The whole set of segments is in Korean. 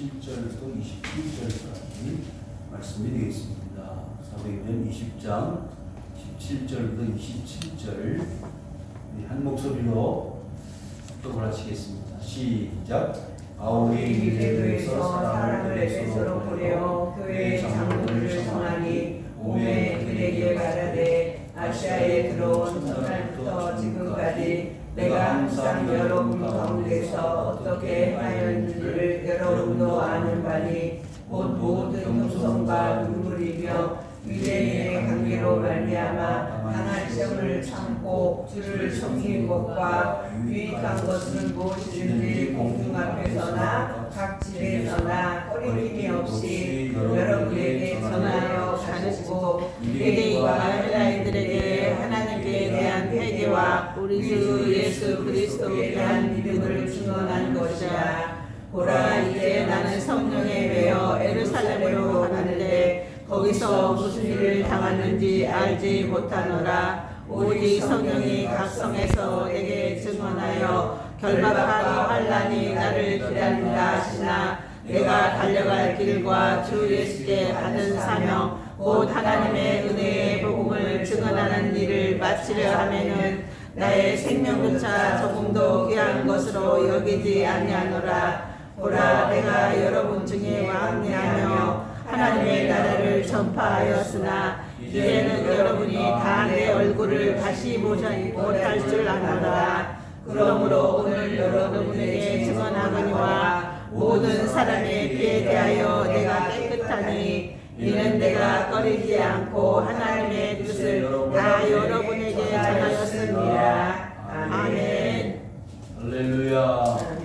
17절부터 27절까지 말씀이 되겠습니다. 사도행전 20장 17절부터 27절 한 목소리로 합독을 하시겠습니다. 시작. 바울이 밀레도에서 사람을 에베소로 보내어 교회의 장로들을 청하니 오매 그에게 말하되 아시아에 들어온 첫날부터 지금까지 내가 항상 여러분 가운데서 어떻게 하였는지를 여러분도 아는 바니 곧 모든 형성과 눈물이며 유대인의 관계로 말미암아 당할 시험을 참고 주를 섬긴 것과 유익한 것은 무엇이든지 공중 앞에서나 각 집에서나 꺼리낌이 없이 여러분에게 전하여 가르치고 유대인과 헬라인들에게 하나님께 대한 회개와 우리 주 예수 그리스도에 대한 믿음을 증언한 것이라. 보라, 이제 나는 성령에 매여 예루살렘으로 가는데 거기서 무슨 일을 당하는지 알지 못하노라. 오직 성령이 각 성에서 내게 증언하여 결박과 환난이 나를 기다린다 하시나 내가 달려갈 길과 주 예수께 받은 사명 곧 하나님의 은혜의 복음을 증언하는 일을 마치려 하면은 나의 생명조차 조금도 귀한 것으로 여기지 아니하노라. 보라, 내가 여러분 중에 왕래하며 하나님의 나라를 전파하였으나 이제는 여러분이 다 내 얼굴을 다시 보지 못할 줄 아노라. 그러므로 오늘 여러분에게 증언하거니와 모든 사람의 피에 대하여 내가 깨끗하니 이는 내가 꺼리지 않고 하나님의 뜻을 다 여러분에게 전하였습니다. 아멘. 할렐루야.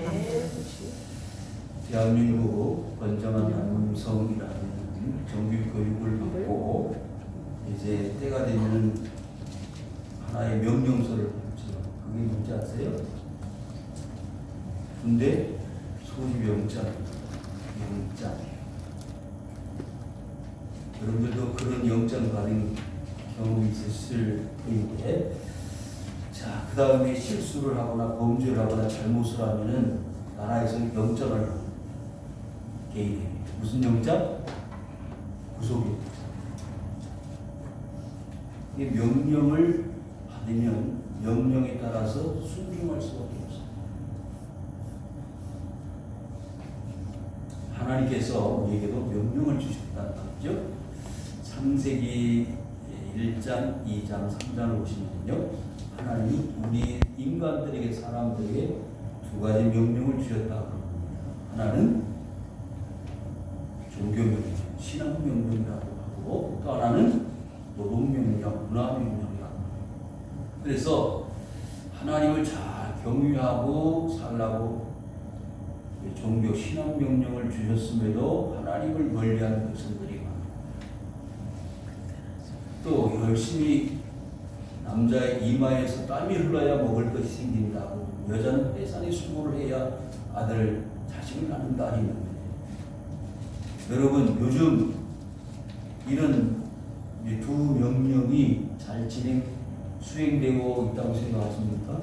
대한민국 건전한 남성이라는 정규 교육을 받고 이제 때가 되면 하나의 명령서를 받죠. 그게 뭔지 아세요? 군대 소집영장. 여러분들도 그런 영장 받은 경험이 있으실 텐데, 자, 그 다음에 실수를 하거나 범죄를 하거나 잘못을 하면은 나라에서 영장을 개인에게 무슨 영장? 구속영장. 이 명령을 받으면 명령에 따라서 순종할 수밖에 없어요. 하나님께서 우리에게도 명령을 주셨다는 거죠. 창세기 1장, 2장, 3장을 보시면요, 하나님이 우리 인간들에게, 사람들에게 두 가지 명령을 주셨다고 합니다. 하나는 종교 명령, 신앙 명령이라고 하고, 또 하나는 노동 명령, 문화 명령이라고 합니다. 그래서 하나님을 잘 경유하고 살라고 종교, 신앙 명령을 주셨음에도 하나님을 멀리하는 백성들이 많아요. 또 열심히 남자의 이마에서 땀이 흘러야 먹을 것이 생긴다고, 여자는 회사에 수고를 해야 아들, 자식을 낳는다 했는데, 여러분 요즘 이런 두 명령이 잘 수행되고 있다고 생각하십니까?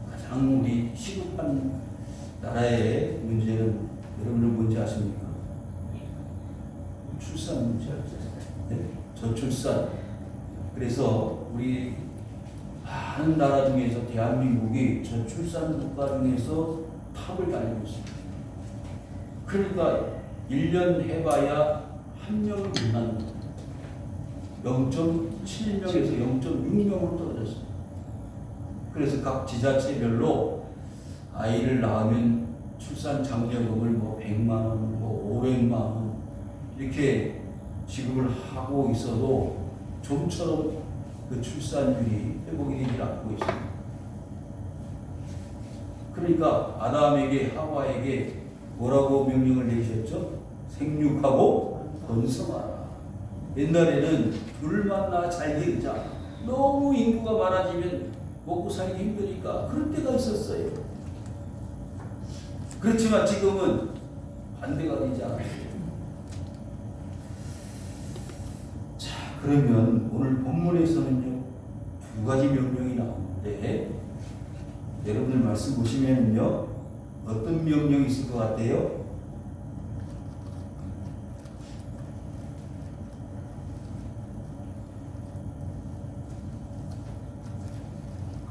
가장 우리 시급한 나라의 문제는 여러분들 뭔지 아십니까? 출산 문제. 네? 저출산. 그래서 우리 많은 나라 중에서 대한민국이 저출산 국가 중에서 탑을 달리고 있습니다. 그러니까 1년 해봐야 한 명을 못 낳는 거예요. 0.7명에서 0.6명으로 떨어졌어요. 그래서 각 지자체별로 아이를 낳으면 출산 장려금을 뭐 100만 원, 뭐 500만 원 이렇게 지급을 하고 있어도 좀처럼 그 출산율이 회복이 되지 않고 있습니다. 그러니까 아담에게, 하와에게 뭐라고 명령을 내리셨죠? 생육하고 번성하라. 옛날에는 둘만 낳아 잘 기르자. 너무 인구가 많아지면 먹고 살기 힘드니까 그런 때가 있었어요. 그렇지만 지금은 반대가 되지 않았어요. 자, 그러면 오늘 본문에서는요, 두 가지 명령이 나오는데, 여러분들 말씀 보시면요, 어떤 명령이 있을 것 같아요?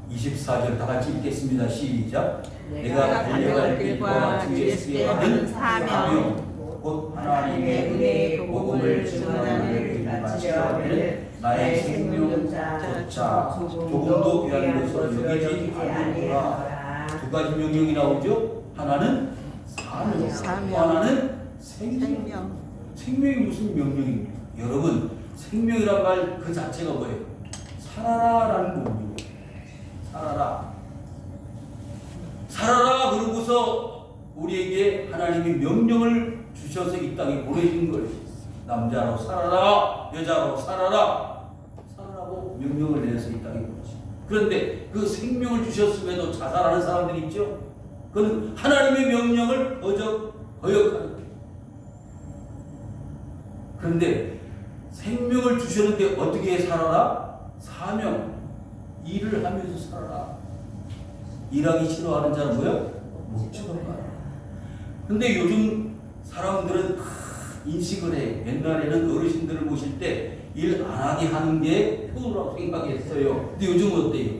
(24절) 다 같이 읽겠습니다. 시작. 내가 달려갈 길과 주의 쓰게 하는 사명 곧 하나님의 은혜의 복음을 증언하는 일을 마치려면 나의 생명조차 조금도 귀한 것으로 여기지 않으라. 두 가지 명령이 나오죠. 하나는 사명, 하나는 생명. 생명이 무슨 명령입니까? 여러분, 생명이란 말 그 자체가 뭐예요? 살아라라는 겁니다. 살아라 그러고서 우리에게 하나님이 명령을 주셔서 이 땅에 보내신 것이 남자로 살아라, 여자로 살아라고 명령을 내서 이 땅에 보내신. 그런데 그 생명을 주셨음에도 자살하는 사람들이 있죠. 그건 하나님의 명령을 거역하는 거예요. 그런데 생명을 주셨는데 어떻게 살아라? 사명, 일을 하면서 살아라. 일하기 싫어하는 자는 뭐야? 못 쳐다봐. 근데 요즘 사람들은 인식을 해. 옛날에는 어르신들을 모실 때 일 안 하게 하는 게 효도라고 생각했어요. 근데 요즘 어때요?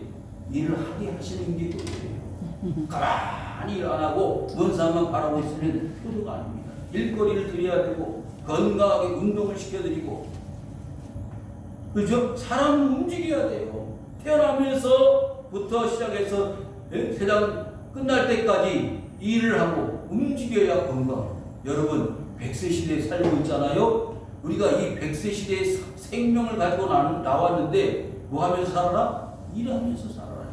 일을 하게 하시는 게 효도예요. 가만히 일 안 하고 먼 사람만 바라보고 있으면 효도가 아닙니다. 일거리를 드려야 되고 건강하게 운동을 시켜드리고, 그렇죠? 사람은 움직여야 돼요. 태어나면서부터 시작해서 세상 끝날 때까지 일을 하고 움직여야 건강. 여러분, 100세 시대에 살고 있잖아요. 우리가 이 100세 시대에 생명을 가지고 나왔는데 뭐 하면서 살아라? 일하면서 살아라.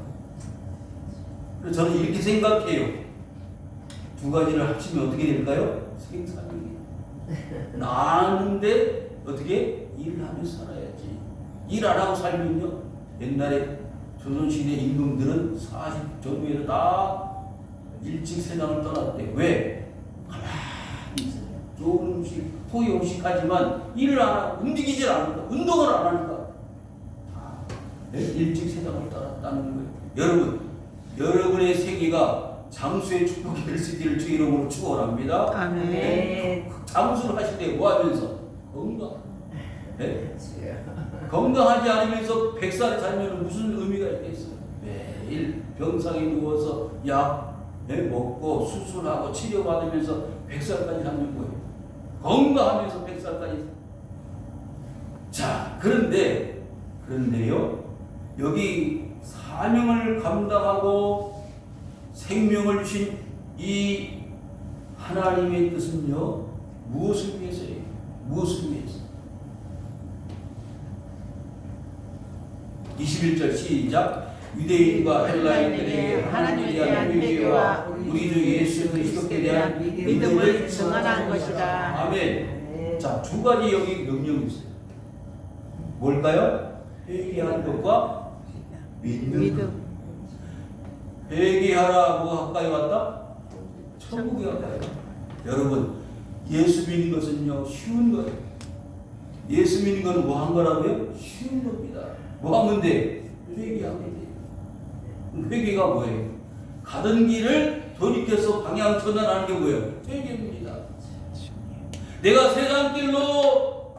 그래서 저는 이렇게 생각해요. 두 가지를 합치면 어떻게 될까요? 생산력이. 나는데 어떻게? 일을 하면서 살아야지. 일 안 하고 살면요, 옛날에 조선시대 임금들은 40 전후에도 다 일찍 세상을 떠났대. 왜? 가만히 있어요. 좋은 음식, 호의 음식하지만 일을 안 하고 움직이질 않는다. 운동을 안 하니까 일찍 세상을 떠났다는 거예요. 여러분, 여러분의 생애가 장수의 축복이 될 수 있기를 주 이름으로 축원합니다. 아멘. 네. 장수를 하실 때 뭐 하면서? 건강. 네? 건강하지 않으면서 100살에 살면 무슨 의미가 있겠어요? 매일 병상에 누워서 약 먹고 수술하고 치료받으면서 100살까지 사는 거예요. 건강하면서 100살까지. 자, 그런데요, 여기 사명을 감당하고 생명을 주신 이 하나님의 뜻은요, 무엇을 위해서예요? 무엇을 위해서? 21절 시작. 유대인과 헬라인들에게 하나님에 대한 회개와 우리 주 예수 그리스도께 대한 믿음을 증언한 것이다. 아멘. 자, 두 가지 여기 명령이 있어요. 뭘까요? 회개하는 것과 믿음. 회개하라. 뭐 가까이 왔다? 천국이 가까이 왔다. 여러분, 예수 믿는 것은요, 쉬운 거예요. 예수 믿는 것은 뭐 한 거라고요? 쉬운 겁니다. 뭐 하면 돼? 회개하면 돼. 회개가 뭐예요? 가던 길을 돌이켜서 방향 전환하는 게 뭐예요? 회개입니다. 내가 세상 길로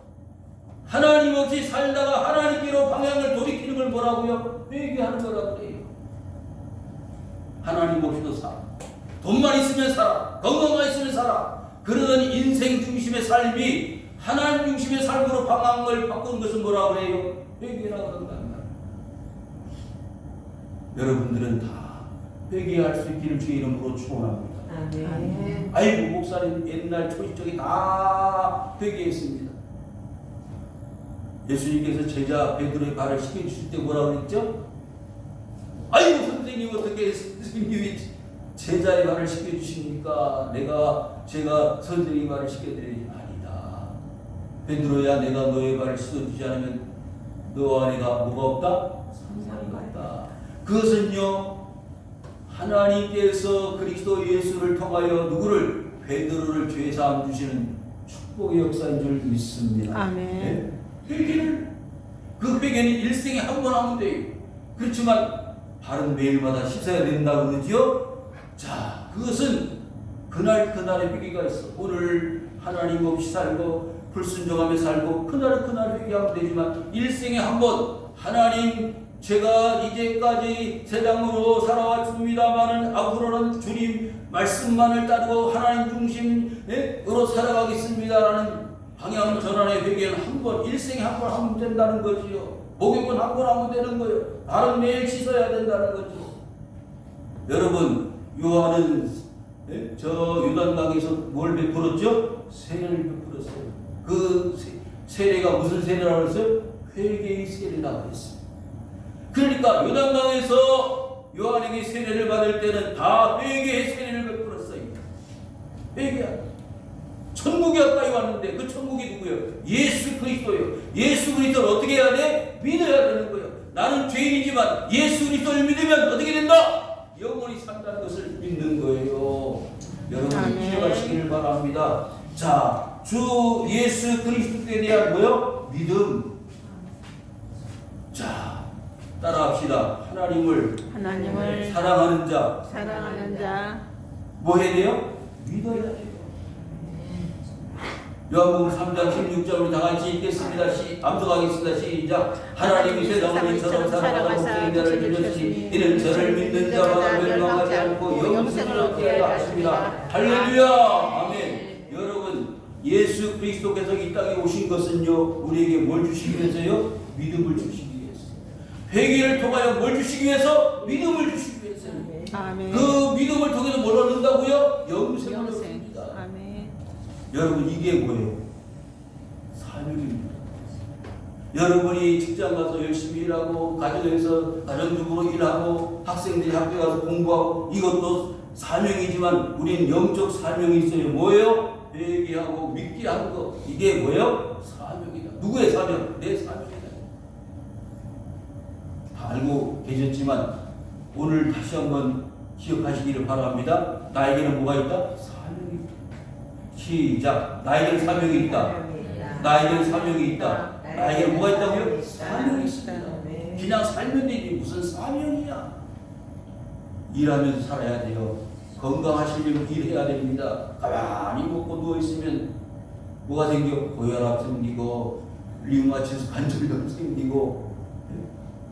하나님 없이 살다가 하나님께로 방향을 돌이키는 걸 뭐라고요? 회개하는 거라고 그래요. 하나님 없이도 살아. 돈만 있으면 살아. 건강만 있으면 살아. 그러던 인생 중심의 삶이 하나님 중심의 삶으로 방향을 바꾸는 것은 뭐라고 그래요? 회개라고 한다. 여러분들은 다 회개할 수 있기를 주의 이름으로 축원합니다. 아멘. 아이고, 목사님 옛날 초시적에 다 회개했습니다. 예수님께서 제자 베드로의 발을 씻겨주실 때 뭐라고 그랬죠? 아이고, 선생님 어떻게 선생님이 제자의 발을 씻겨주십니까? 제가 선생님의 발을 씻겨드리니 아니다. 베드로야, 내가 너의 발을 씻어주지 않으면 너와 내가 뭐가 없다? 상관이 없다. 그것은요, 하나님께서 그리스도 예수를 통하여 누구를? 베드로를 죄사함 주시는 축복의 역사인 줄 믿습니다. 아멘. 네? 회개를, 그 회개는 일생에 한 번 하면 돼요. 그렇지만 발은 매일마다 씻어야 된다고 그러지요. 자, 그것은 그날의 위기가 있어. 오늘 하나님 없이 살고 불순종하며 살고 그날의 위기하면 되지만 일생에 한 번 하나님 제가 이제까지 세상으로 살아왔습니다마는 앞으로는 주님 말씀만을 따르고 하나님 중심으로 살아가겠습니다라는 방향 전환의 회개는 한 번, 일생에 한 번 하면 된다는 거지요. 목욕은 한 번 하면 되는 거예요. 발은 매일 씻어야 된다는 거죠. 여러분, 요한은 저 요단강에서 뭘 베풀었죠? 세례를 베풀었어요. 그 세례가 무슨 세례라고 했어요? 회개의 세례라고 했어요. 그러니까 요단강에서 요한에게 세례를 받을 때는 다 회개의 세례를 베풀었어요. 회개야. 천국이 가까이 왔는데 그 천국이 누구예요? 예수 그리스도예요. 예수 그리스도를 어떻게 해야 돼? 믿어야 되는 거예요. 나는 죄인이지만 예수 그리스도를 믿으면 어떻게 된다? 영원히 산다는 것을 믿는 거예요. 여러분 기억하시기를 바랍니다. 자, 주 예수 그리스도에 대한 뭐요? 믿음. 자, 따라합시다. 하나님을 사랑하는 자 뭐 해야 돼요? 믿어야 돼요. 요한복음 3장 16절을 다 같이 읽겠습니다. 암송하겠습니다. 시작. 하나님이 세상을 이처럼 사랑하사 인자를 주셨으니 이는 저를 믿는 자마다 멸망하지 않고 영생을 얻게 하려 하십니다. 할렐루야. 아멘. 여러분, 예수 그리스도께서 이 땅에 오신 것은요, 우리에게 뭘 주시기 위해서요? 믿음을 주시기 위해서. 회개를 통하여 뭘 주시기 위해서? 믿음을 주시기 위해서. 아멘. 그 믿음을 통해서 뭘 얻는다고요? 영생을 얻습니다. 여러분, 이게 뭐예요? 사명입니다. 여러분이 직장 가서 열심히 일하고 가정에서 가정주부로 일하고 학생들이 학교 가서 공부하고 이것도 사명이지만 우리는 영적 사명이 있어요. 뭐예요? 회개하고 믿게 하는 거. 이게 뭐예요? 사명이다. 누구의 사명? 내 사명이다. 다 알고 계셨지만 오늘 다시 한번 기억하시기를 바랍니다. 나에게는 뭐가 있다? 사명이 있다. 시작. 나에게는 사명이 있다. 나에게는 사명이 있다. 나에게는 뭐가 있다고요? 사명이 있습니다. 그냥 살면 되지 무슨 사명이야. 일하면서 살아야 돼요. 건강하시려면 일해야 됩니다. 가만히 먹고 누워있으면 뭐가 생겨? 고혈압 생기고 리우마티스 관절염 생기고.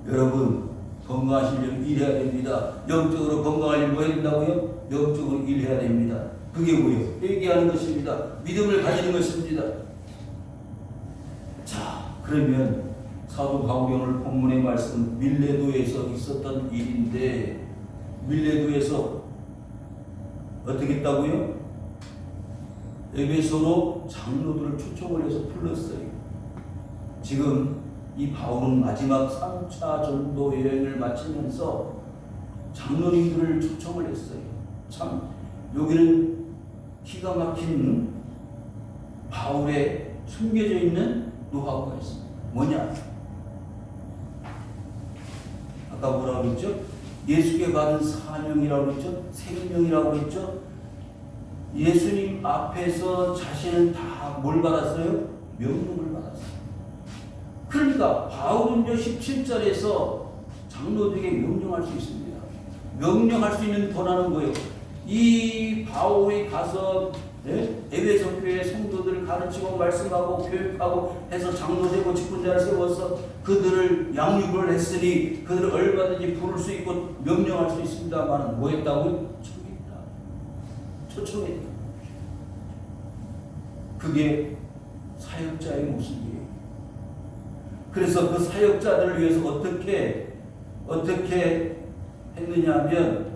여러분, 건강하시려면 일해야 됩니다. 영적으로 건강하려면 뭐 해야 된다고요? 영적으로 일해야 됩니다. 그게 뭐예요? 회개하는 것입니다. 믿음을 가지는 것입니다. 자, 그러면 사도 바울이 오늘 본문의 말씀 밀레도에서 있었던 일인데 밀레도에서 어떻게 했다고요? 에베소로 장로들을 초청을 해서 불렀어요. 지금 이 바울은 마지막 3차 전도 여행을 마치면서 장로님들을 초청을 했어요. 참 여기는 기가 막힌 바울의 숨겨져 있는 노하우가 있습니다. 뭐냐? 아까 뭐라고 그랬죠? 예수께 받은 사명이라고 그랬죠? 생명이라고 그랬죠? 예수님 앞에서 자신은 다 뭘 받았어요? 명령을 받았어요. 그러니까 바울은 17절에서 장로들에게 명령할 수 있습니다. 명령할 수 있는 권한은 뭐예요? 이 바울이 가서 에베소 교회 성도들을 가르치고 말씀하고 교육하고 해서 장로되고 직분자를 세워서 그들을 양육을 했으니 그들을 얼마든지 부를 수 있고 명령할 수 있습니다만 뭐 했다고요? 초청했다. 그게 사역자의 모습이에요. 그래서 그 사역자들을 위해서 어떻게 했느냐 하면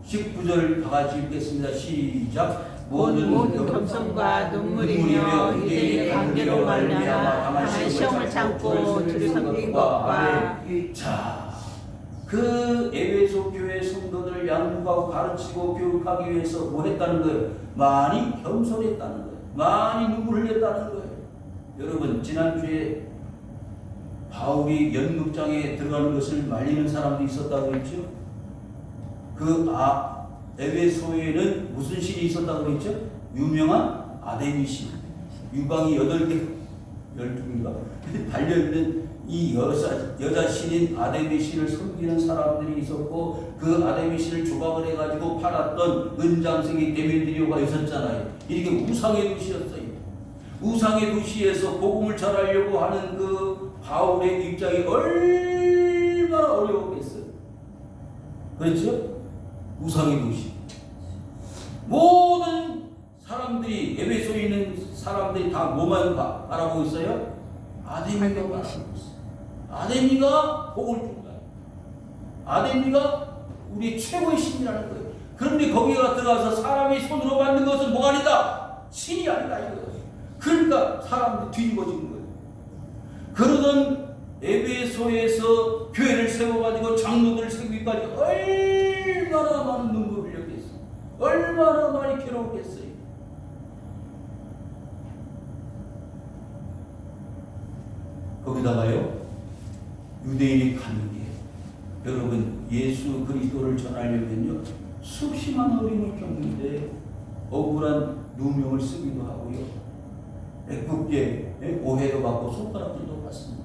19절 다 같이 읽겠습니다. 시작. 모든 겸손과 눈물이며 유대인의 관계로 말미암아 다만 시험을 참고 주를 섬기는 것과. 자, 그 에베소 교회 성도들을 양육하고 가르치고 교육하기 위해서 뭐 했다는 거예요? 많이 겸손했다는 거예요. 많이 눈물을 흘렸다는 거예요. 여러분, 지난주에 바울이 연극장에 들어가는 것을 말리는 사람도 있었다고 했죠? 에베소에는 무슨 신이 있었다고 그랬죠? 유명한 아데미 신. 유방이 8개, 12개인가? 달려있는 이 여자 신인 아데미 신을 섬기는 사람들이 있었고, 그 아데미 신을 조각을 해가지고 팔았던 은장생이 데메드리오가 있었잖아요. 이게 우상의 도시였어요. 우상의 도시에서 복음을 전하려고 하는 그 바울의 입장이 얼마나 어려웠겠어요. 그렇죠? 우상의 도시. 모든 사람들이, 에베소에 있는 사람들이 다 뭐만 바라보고 있어요? 아데미가 바라보고 있어요. 아데미가 복을 준다. 아데미가 우리 최고의 신이라는 거예요. 그런데 거기가 들어가서 사람이 손으로 만든 것은 뭐가 아니다? 신이 아니다 이거예요. 그러니까 사람들이 뒤집어지는 거예요. 그러던 에베소에서 교회를 세워가지고 장로들을 세우기까지 얼마나 많은 눈물을 흘렸겠어요. 얼마나 많이 괴로웠겠어요. 거기다가요, 유대인이 가는 게, 여러분 예수 그리스도를 전하려면요 수심한 어려움을 겪는데 억울한 누명을 쓰기도 하고요, 애꿎게 오해도 받고 손가락질도 받습니다.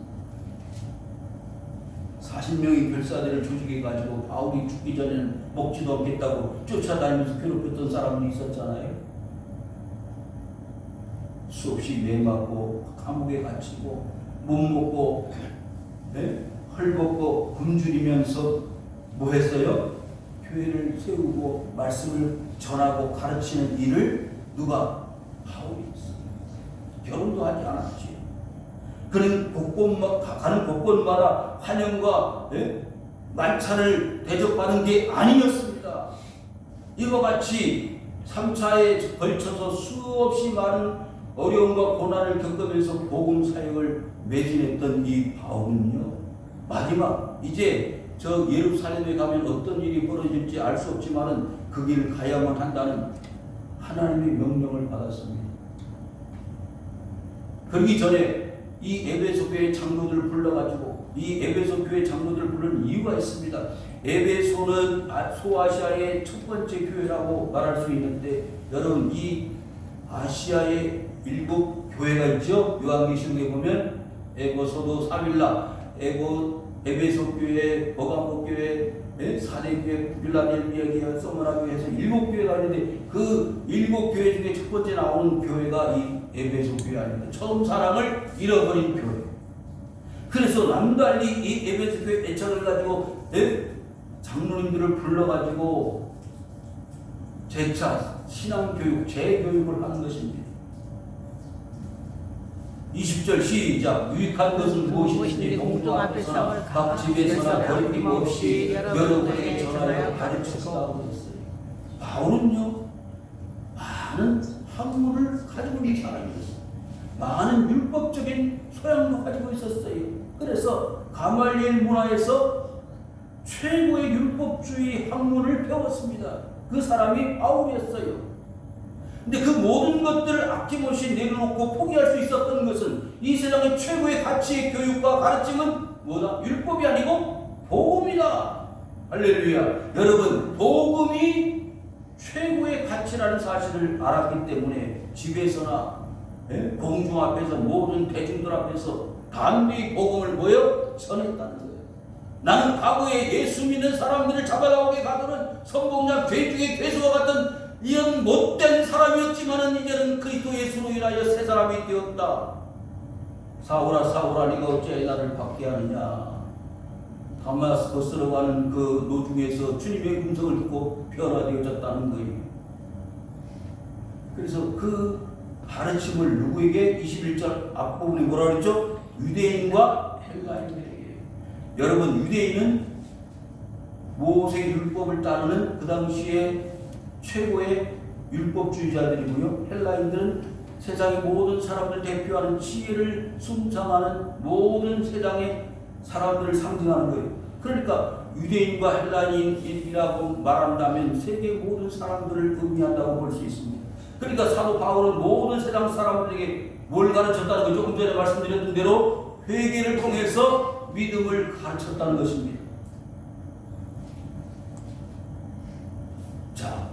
40명의 결사대를 조직해가지고 바울이 죽기 전에는 먹지도 않겠다고 쫓아다니면서 괴롭혔던 사람들이 있었잖아요. 수없이 매맞고 감옥에 갇히고 못 먹고 헐벗고 굶주리면서 뭐 했어요? 교회를 세우고 말씀을 전하고 가르치는 일을 누가? 바울이 했어요. 결혼도 하지 않았지. 그는 가는 곳곳마다 환영과 만찬을 대접받은 게 아니었습니다. 이와 같이 3차에 걸쳐서 수없이 많은 어려움과 고난을 겪으면서 복음 사역을 매진했던 이 바울은요, 마지막 이제 저 예루살렘에 가면 어떤 일이 벌어질지 알 수 없지만은 그 길을 가야만 한다는 하나님의 명령을 받았습니다. 그러기 전에 이 에베소 교회 장로들을 불러가지고, 이 에베소 교회 장로들을 부르는 이유가 있습니다. 에베소는 소아시아의 첫 번째 교회라고 말할 수 있는데, 여러분 이 아시아의 7 교회가 있죠. 요한계시록에 보면 에고소도 사빌라, 에베소 교회, 버가모 교회, 사대교회, 빌라델비아, 소머나 교회에서 7 교회가 있는데, 그 7 교회 중에 첫 번째 나오는 교회가 이 에베소 교회 아닙니다. 처음 사랑을 잃어버린 교회. 그래서 남달리 이 에베소 교회 애착을 가지고 장로님들을 불러가지고 재차 신앙교육, 재교육을 하는 것입니다. 20절 시작. 유익한 것은 무엇이든지 공동 앞에서 각 집에서나 거리낌 없이 여러분에게 전하여 가르쳤다고 했어요. 바울은요, 많은 학문을 가지고 있는 사람이었어요. 많은 율법적인 소양도 가지고 있었어요. 그래서 가말리엘 문화에서 최고의 율법주의 학문을 배웠습니다. 그 사람이 바울이었어요. 근데 그 모든 것들을 아낌없이 내려놓고 포기할 수 있었던 것은, 이 세상의 최고의 가치의 교육과 가르침은 뭐다? 율법이 아니고 복음이다. 할렐루야. 여러분, 복음이 최고의 가치라는 사실을 알았기 때문에 집에서나 공중 앞에서, 모든 대중들 앞에서 담대히 복음을 전했다는 거예요. 나는 과거에 예수 믿는 사람들을 잡아나오게 가두는 성공자, 죄중의 괴수와 같은 이런 못된 사람이었지만은 이제는 그리스도 예수로 인하여 새 사람이 되었다. 사울아 사울아 네가 어찌하여 나를 박해하느냐. 다마스커스로 가는 그 노중에서 주님의 음성을 듣고 변화되어졌다는 거예요. 그래서 그 가르침을 누구에게? 21절 앞부분에 뭐라 그랬죠? 유대인과 헬라인들에게. 여러분, 유대인은 모세 율법을 따르는 그 당시에 최고의 율법주의자들이고요, 헬라인들은 세상의 모든 사람들 대표하는 지혜를 숭상하는 모든 세상의 사람들을 상징하는 거예요. 그러니까 유대인과 헬라인이라고 말한다면 세계 모든 사람들을 의미한다고 볼 수 있습니다. 그러니까 사도 바울은 모든 세상 사람들에게 뭘 가르쳤다는 거죠? 조금 전에 말씀드렸던 대로 회개를 통해서 믿음을 가르쳤다는 것입니다. 자,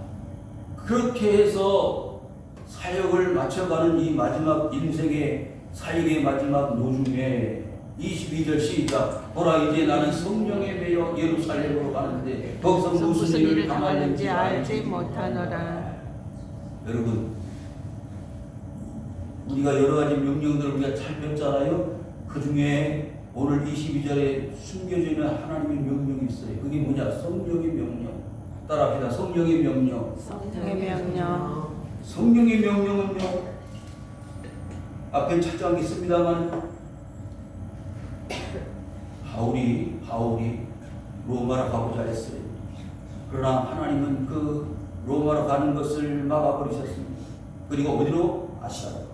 그렇게 해서 사역을 마쳐가는 이 마지막 인생의 사역의 마지막 노중에 22절 시작. 보라 이제 나는 성령에 매여 예루살렘으로 가는데 거기서 무슨 일을 당하는지 알지 못하노라. 여러분, 우리가 여러 가지 명령들을 우리가 잘 배웠잖아요. 그 중에 오늘 22절에 숨겨져 있는 하나님의 명령이 있어요. 그게 뭐냐? 성령의 명령. 따라합시다. 성령의 명령. 성령의 명령. 성령의 명령은요, 앞에 찾아가겠습니다만 바울이 로마로 가고자 했어요. 그러나 하나님은 그 로마로 가는 것을 막아버리셨습니다. 그리고 어디로? 아시아로.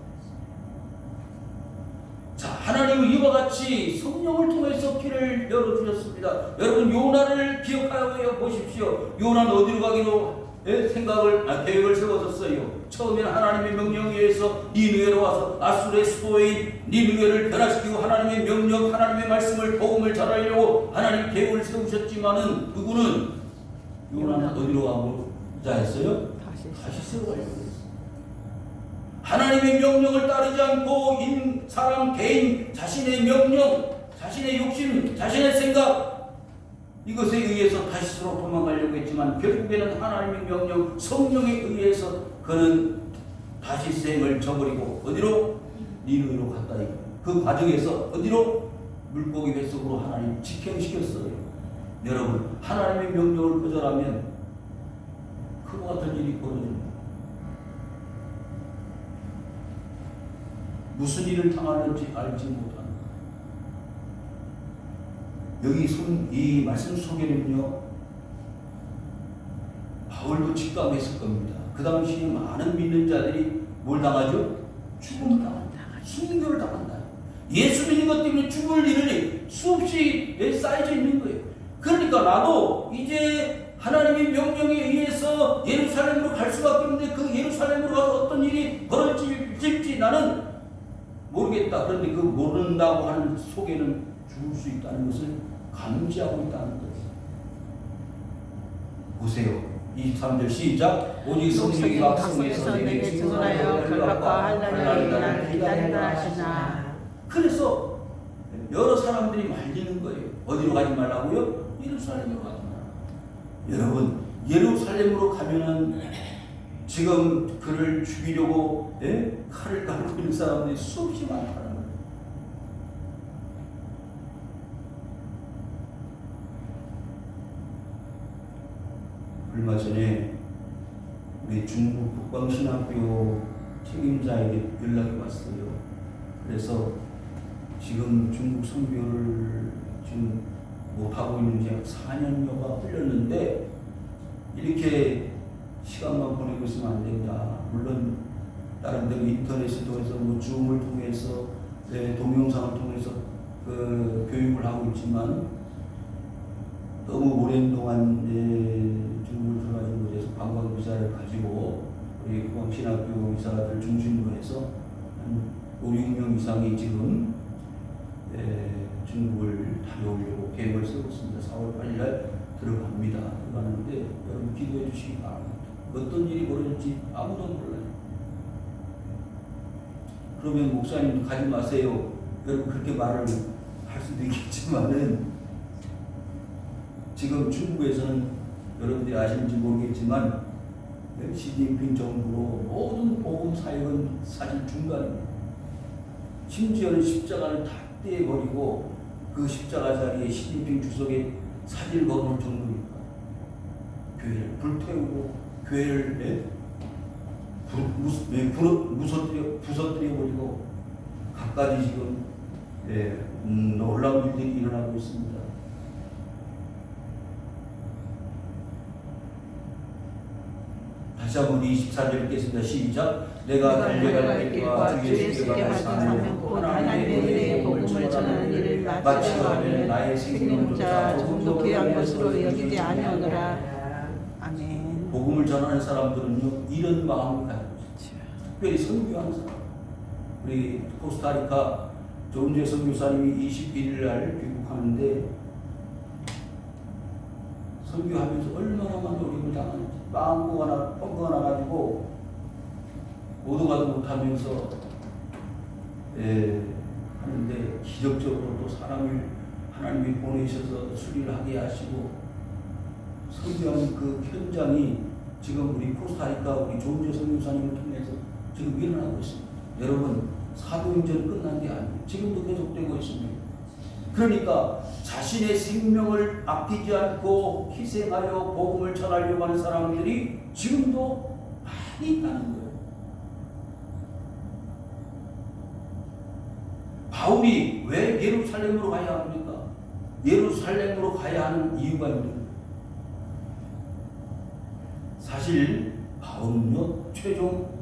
자, 하나님은 이와 같이 성령을 통해서 길을 열어주셨습니다. 여러분, 요나를 기억하여 보십시오. 요나는 어디로 가기로 계획을 세웠었어요. 처음에는 하나님의 명령에 의해서 니느웨로 와서 아수르의 수도인 니느웨를 변화시키고 하나님의 명령, 하나님의 말씀을, 복음을 전하려고 하나님 계획을 세우셨지만은 그분은 요나는 어디로 가고자 했어요? 다시 세워가려고 했어요. 하나님의 명령을 따르지 않고 사람 개인 자신의 명령, 자신의 욕심, 자신의 생각 이것에 의해서 다시스로 도망가려고 했지만 결국에는 하나님의 명령, 성령에 의해서 그는 다시스행을 저버리고 어디로? 니느웨로 갔다. 그 과정에서 어디로? 물고기 뱃속으로 하나님 직행시켰어요. 여러분, 하나님의 명령을 거절하면 그와 같은 일이 벌어집니다. 무슨 일을 당하는지 알지 못하는. 여기 이 말씀 속에는요, 바울도 직감했을 겁니다. 그 당시에 많은 믿는 자들이 뭘 당하죠? 죽음을 당한다. 순교를 당한다. 예수 믿는 것 때문에 죽을 일이 수없이 쌓여져 있는 거예요. 그러니까 나도 이제 하나님의 명령에 의해서 예루살렘으로 갈 수밖에 없는데 그 예루살렘으로 가서 어떤 일이 벌어질지 나는 모르겠다. 그런데 그 모른다고 하는 속에는 죽을 수 있다는 것을 감지하고 있다는 거예요. 보세요. 23절 시작. 오직 성령이 각성해서 내게 증언하여 결박과 환난이 나를 기다리라 하시나. 그래서 여러 사람들이 말리는 거예요. 어디로 가지 말라고요? 예루살렘으로 가지 말라고. 여러분, 예루살렘으로 가면은 지금 그를 죽이려고 칼을 갈고 있는 사람들이 수없이 많다는 거예요. 얼마 전에 우리 중국 북방신학교 책임자에게 연락이 왔어요. 그래서 지금 중국 선교를 지금 못하고 있는 지 4년여가 흘렀는데 이렇게 시간만 보내고 있으면 안 된다. 물론 다른 데로 인터넷을 통해서 줌을 통해서 동영상을 통해서 그 교육을 하고 있지만 너무 오랜 동안 중국을 들어가지고 그래서 관광 비자를 가지고 우리 국왕신학교 이사들 중심으로 해서 한 5, 6명 이상이 지금 중국을 다녀오려고 계획을 세웠습니다. 4월 8일 들어갑니다. 들어가는데 여러분 기도해 주시기 바랍니다. 어떤 일이 벌어질지 아무도 몰라요. 그러면 목사님 가지 마세요. 여러분 그렇게 말을 할 수도 있겠지만은 지금 중국에서는 여러분들이 아시는지 모르겠지만 시진핑 정부로 모든 복음 사역은 사실 중단입니다. 심지어는 십자가를 다 떼버리고 그 십자가 자리에 시진핑 주석의 사진을 걸어놓을 정도니까 교회를 불태우고 교회를 부서뜨려버리고 각가지 지금 놀라운 일들이 일어나고 있습니다. 다시 한번 24절 읽겠습니다. 시작. 내가 달려갈 길과 주 예수께 받은 사명 곧 하나님의 은혜의 복음을 전하는 일을 마치려 하면 나의 생명조차 조금도 귀한 것으로 여기지 아니오노라. 아멘. 복음을 전하는 사람들은요 이런 마음을 가지고 있어요. 특별히 선교하는 사람. 우리 코스타리카 조은재 선교사님이 21일 날 귀국하는데 선교하면서 얼마나 많은 어려움을 당하는지 빵꾸가 나가지고 오도가도 못하면서 하는데 기적적으로 또 사람을 하나님이 보내셔서 수리를 하게 하시고 성경 그 현장이 지금 우리 코스타리카 우리 조은재 선교사님을 통해서 지금 일어나고 있습니다. 여러분 사도행전 끝난 게 아니에요. 지금도 계속되고 있습니다. 그러니까 자신의 생명을 아끼지 않고 희생하여 복음을 전하려고 하는 사람들이 지금도 많이 있다는 거예요. 바울이 왜 예루살렘으로 가야 합니까? 예루살렘으로 가야 하는 이유가 있는 거예요. 사실 바울은요 최종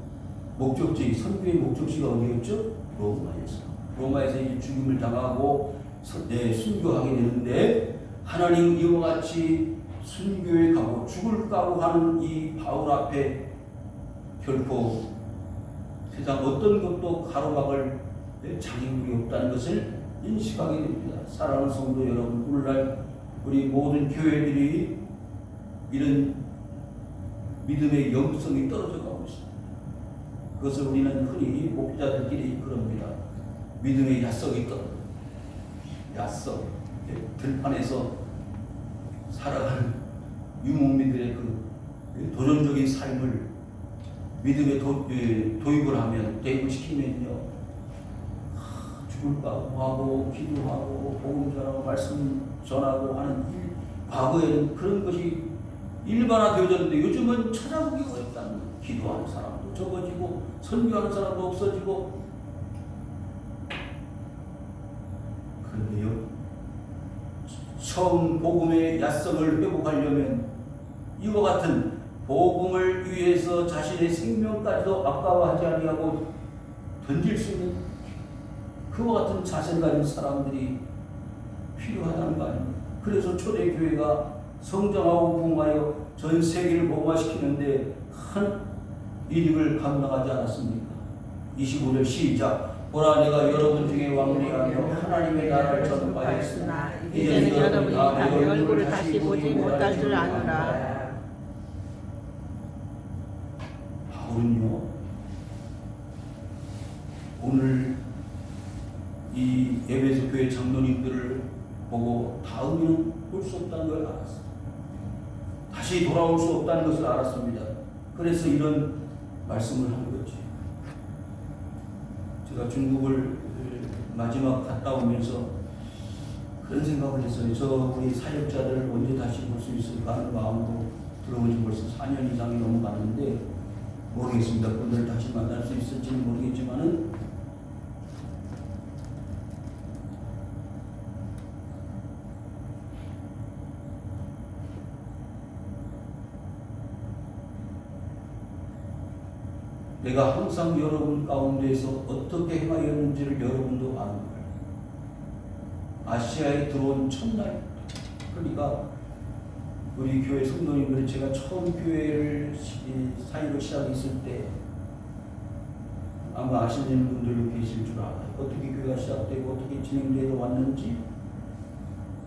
목적지, 선교의 목적지가 어디였죠? 로마였어요. 로마에서 이제 죽임을 당하고 순교하게 되는데 하나님 이와 같이 순교에 가고 죽을 각오하는 이 바울 앞에 결코 세상 어떤 것도 가로막을 장애물이 없다는 것을 인식하게 됩니다. 사랑하는 성도 여러분, 오늘날 우리 모든 교회들이 이런 믿음의 영성이 떨어져 가고 있습니다. 그것을 우리는 흔히 목자들끼리 그럽니다. 믿음의 야성이 떨어져. 야성, 들판에서 살아가는 유목민들의 그 도전적인 삶을 믿음에 도입을 하면, 대입을 시키면요, 죽을까 하고, 기도하고, 복음 전하고, 말씀 전하고 하는 과거에는 그런 것이 일반화되어졌는데 요즘은 찾아보기가 어렵다는 거예요. 기도하는 사람도 적어지고, 선교하는 사람도 없어지고. 그런데요, 처음 복음의 야성을 회복하려면 이와 같은 복음을 위해서 자신의 생명까지도 아까워하지 아니하고 던질 수 있는 그와 같은 자세를 가진 사람들이 필요하다는 거 아닙니까? 그래서 초대교회가 성장하고 부흥하여 전 세계를 복음화시키는데 큰 일익을 감당하지 않았습니까? 25절 시작. 보라 내가 여러분 중에 왕래하며 하나님의 나라를 전파하였으나 이제는 여러분이 다 내 얼굴을 다시 보지 못할 줄 아노라. 바울은요 오늘 이 에베소 교회 장로님들을 보고 다음에는 볼 수 없다는 걸 알았어요. 다시 돌아올 수 없다는 것을 알았습니다. 그래서 이런 말씀을 한 거지. 제가 중국을 마지막 갔다 오면서 그런 생각을 했어요. 저 우리 사역자들 언제 다시 볼 수 있을까 하는 마음으로 들어온 지 벌써 4년 이상이 넘어가는데 모르겠습니다. 그들을 다시 만날 수 있을지는 모르겠지만은 내가 항상 여러분 가운데에서 어떻게 행하였는지를 여러분도 아는 거예요. 아시아에 들어온 첫날, 그러니까 우리 교회 성도님들이 제가 처음 교회를 사역을 시작했을 때 아마 아시는 분들도 계실 줄 알아요. 어떻게 교회가 시작되고 어떻게 진행되어 왔는지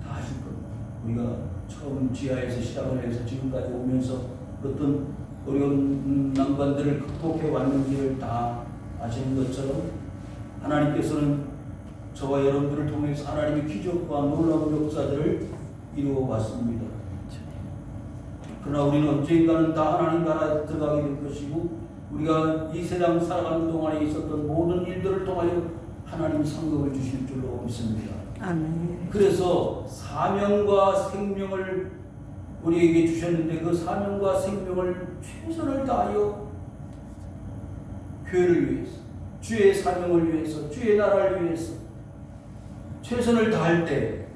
다 아실 겁니다. 우리가 처음 지하에서 시작을 해서 지금까지 오면서 어떤 어려운 난관들을 극복해 왔는지를 다 아시는 것처럼 하나님께서는 저와 여러분들을 통해서 하나님의 기적과 놀라운 역사들을 이루어 왔습니다. 그러나 우리는 언젠가는 다 하나님 나라에 들어가게 될 것이고 우리가 이 세상 살아가는 동안에 있었던 모든 일들을 통하여 하나님 상급을 주실 줄로 믿습니다. 아멘. 그래서 사명과 생명을 우리에게 주셨는데 그 사명과 생명을 최선을 다하여 교회를 위해서, 주의 사명을 위해서, 주의 나라를 위해서 최선을 다할 때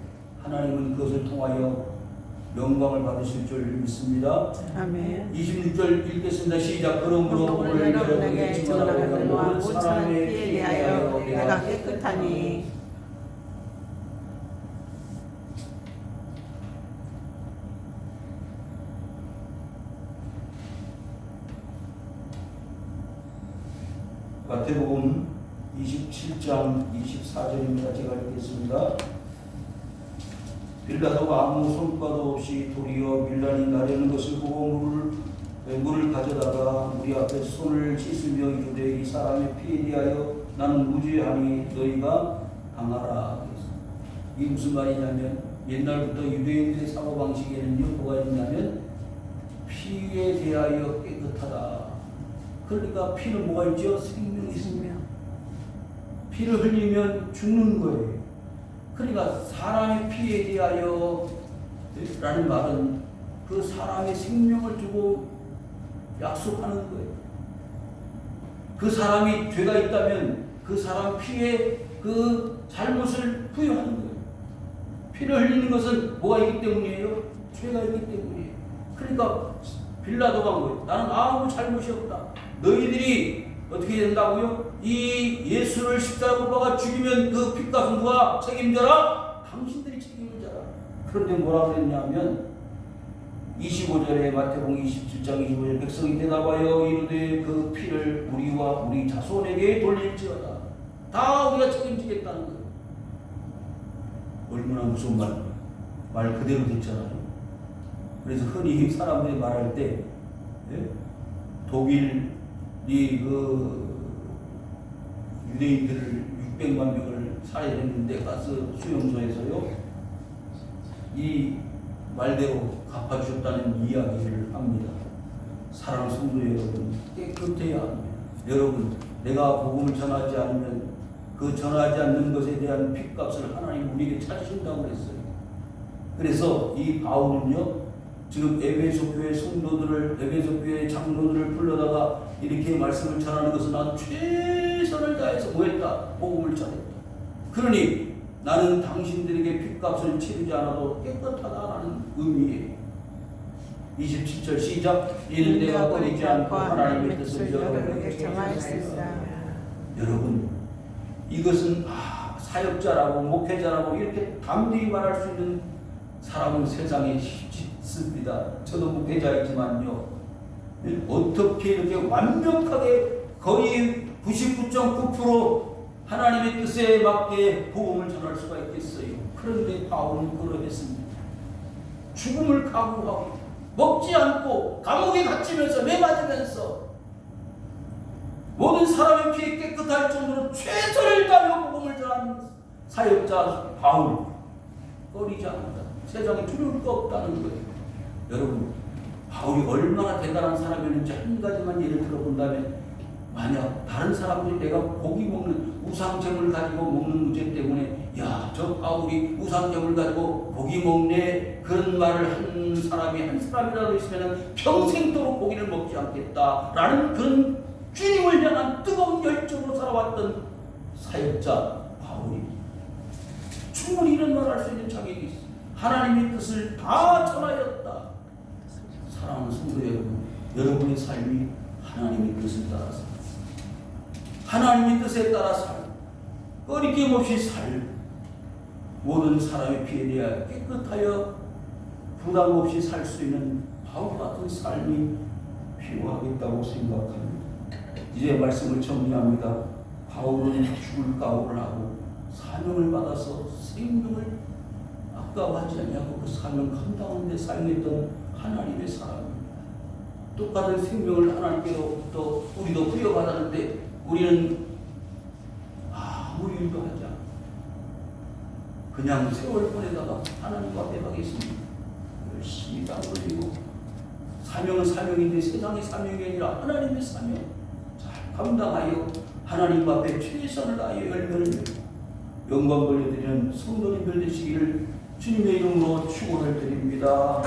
하나님은 그것을 통하여 영광을 받으실 줄 믿습니다. 아멘. 26절 읽겠습니다. 시작. 그러므로 오늘 여러분에게 증언하노니 모든 사람에 대하여 내가 깨끗하니 마태복음 27장 24절입니다. 제가 읽겠습니다. 빌라도가 아무 손과도 없이 도리어 빌란이 나려는 것을 보고 물을 가져다가 우리 앞에 손을 씻으며 이르되 이 사람의 피에 대하여 나는 무죄하니 너희가 당하라. 이게 무슨 말이냐면 옛날부터 유대인들의 사고방식에는요 뭐가 있냐면 피에 대하여 깨끗하다. 그러니까 피는 뭐가 있죠? 생명이 있습니다. 피를 흘리면 죽는 거예요. 그러니까 사람의 피에 대하여 라는 말은 그 사람의 생명을 두고 약속하는 거예요. 그 사람이 죄가 있다면 그 사람 피에 그 잘못을 부여하는 거예요. 피를 흘리는 것은 뭐가 있기 때문이에요? 죄가 있기 때문이에요. 그러니까 빌라도가 뭐예요? 나는 아무 잘못이 없다. 너희들이 어떻게 된다고요? 이 예수를 십자가 못 박아 죽이면 그 핏값은 누가 책임져라? 당신들이 책임을 져라. 그런데 뭐라고 그랬냐면 25절에 마태복음 27장 25절 백성이 대답하여 이르되 그 피를 우리와 우리 자손에게 돌릴지어다. 다 우리가 책임지겠다는 거예요. 얼마나 무서운 말 그대로 됐잖아요. 그래서 흔히 사람들이 말할 때 독일이 그 유대인들을 600만 명을 살해했는데 가스 수용소에서요 이 말대로 갚아주셨다는 이야기를 합니다. 사랑하는 성도 여러분, 깨끗해야 합니다. 여러분, 내가 복음을 전하지 않으면 그 전하지 않는 것에 대한 핏값을 하나님 우리에게 찾으신다고 그랬어요. 그래서 이 바울은요 지금 에베소 교회 성도들을, 에베소 교회 장로들을 불러다가 이렇게 말씀을 전하는 것은 난 최선을 다해서 뭐했다? 복음을 전했다. 그러니 나는 당신들에게 핏값을 치르지 않아도 깨끗하다라는 의미예요. 27절 시작. 이는 내가 꺼리지 않고 하나님의 뜻을 여러분에게 정하였습니다. 여러분, 이것은 사역자라고 목회자라고 이렇게 담대히 말할 수 있는 사람은 세상에 쉽지 않습니다. 저도 목회자이지만요, 어떻게 이렇게 완벽하게 거의 99.9% 하나님의 뜻에 맞게 복음을 전할 수가 있겠어요. 그런데 바울은 그러했습니다. 죽음을 각오하고 먹지 않고 감옥에 갇히면서 매맞으면서 모든 사람의 피에 깨끗할 정도로 최선을 다하여 복음을 전하는 사역자 바울, 꺼리지 않는다. 세상에 두려울 거 없다는 거예요. 여러분, 바울이 얼마나 대단한 사람이었는지 한 가지만 예를 들어본다면, 만약 다른 사람들이 내가 고기 먹는 우상잼을 가지고 먹는 문제 때문에 야, 저 바울이 우상잼을 가지고 고기 먹네, 그런 말을 한 사람이 한 사람이라도 있으면 평생도록 고기를 먹지 않겠다라는 그런 주님을 향한 뜨거운 열정으로 살아왔던 사역자 바울이 충분히 이런 말을 할 수 있는 자격이 있습니다. 하나님의 뜻을 다 전하였다. 사랑하는 성도 여러분, 여러분의 삶이 하나님의 뜻을 따라서, 하나님의 뜻에 따라 살, 꺼리낌 없이 살, 모든 사람의 피에 대하여 깨끗하여 부담 없이 살 수 있는 바울 같은 삶이 필요하겠다고 생각합니다. 이제 말씀을 정리합니다. 바울은 죽을 각오를 하고 사명을 받아서 생명을 아까워하지 않냐고 그 사명 감당하는 데 사용했던 하나님의 사람입니다. 똑같은 생명을 하나님께로부터 우리도 부여받았는데 우리는 아무 일도 하지 않고 그냥 세월 보내다가 하나님 앞에 가겠습니다. 열심히 땀 흘리고, 사명은 사명인데 세상의 사명이 아니라 하나님의 사명 잘 감당하여 하나님 앞에 최선을 다하여 열매를 영광 돌려드리는 성도님들 되시기를 주님의 이름으로 축원을 드립니다.